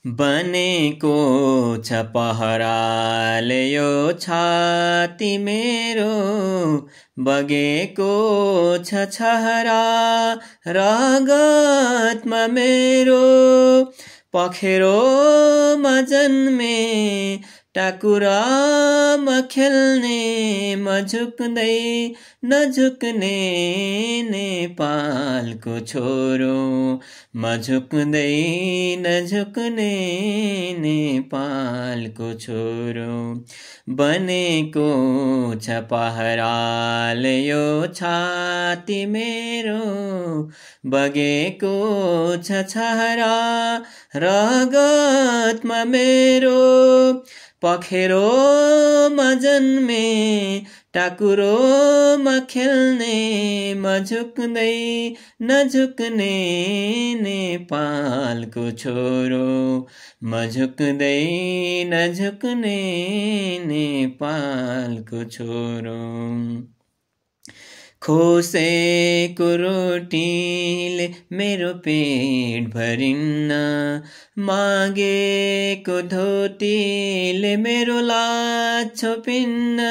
बनेको छ पहराले यो छाती मेरो, बगेको छ छहरा रगतमा मेरो। पखेरोमा जन्मे टाकुरामा खेल्ने, म झुक्दै नझुक्ने नेपालको छोरो, म झुक्दै नझुक्ने नेपालको छोरो। बनेको छ पहराले यो छाती मेरो, बगेको छ छहरा रगतमा मेरो। पखेरोमा जन्मे टाकुरोमा खेल्ने, म झुक्दै नझुक्ने नेपालको छोरो, म झुक्दै नझुक्ने नेपालको छोरो। खोसेको रोटीले मेरो पेट भरिन्न, मागेको धोतीले मेरो लाज छोपिन्न।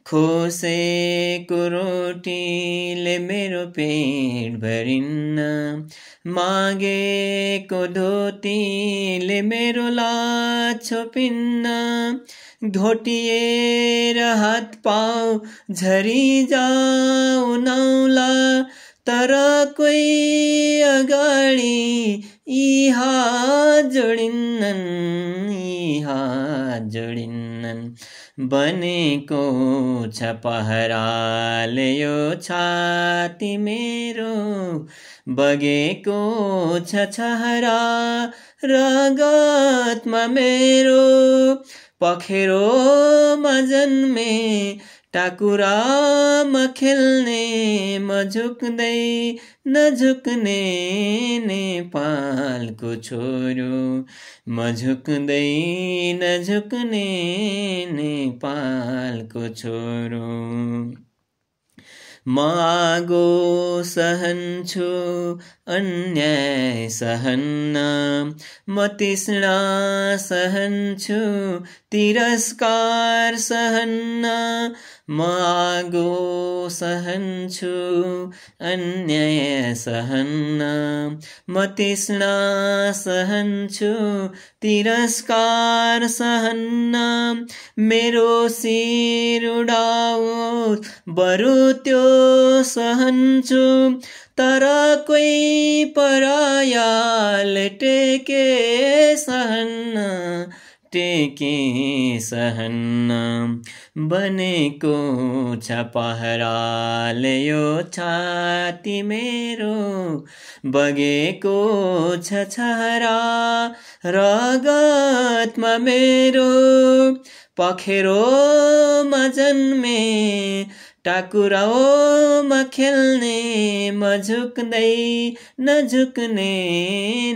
खोसेको रोटीले मेरो पेट भरिन्न, मागेको धोतीले मेरो लाज छोपिन्न। घोटिएर हात पाउ झरी जाउनौला, तर कोही अगाडि यी हात जोडिन्नन्, यी हात जोडिन्नन्। बनेको छ पहराले यो छाती मेरो, बगेको छ छहरा रगतमा मेरो। पखेरोमा जन्मे टाकुरामा खेल्ने, म झुक्दै नझुक्ने नेपालको छोरो, म झुक्दै नझुक्ने नेपालको छोरो। म आगो सहन्छु अन्याय सहन्न, म तृष्णा सहन्छु तिरस्कार सहन्न। म आगो सहन्छु अन्याय सहन्न, म तृष्णा सहन्छु तिरस्कार सहन्न। मेरो शिर उडाओस् बरु त्यो सहन्छु, तर कोही परायाले टेके सहन्न, टेके सहन्न। बनेको छ पहराले यो छाती मेरो, बगेको छ छहरा रगतमा मेरो। पखेरोमा जन्मे टाकुरामा खेल्ने, म झुक्दै नझुक्ने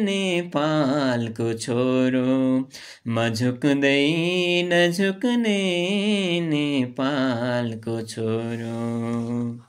नेपालको छोरो, म झुक्दै नझुक्ने नेपालको छोरो।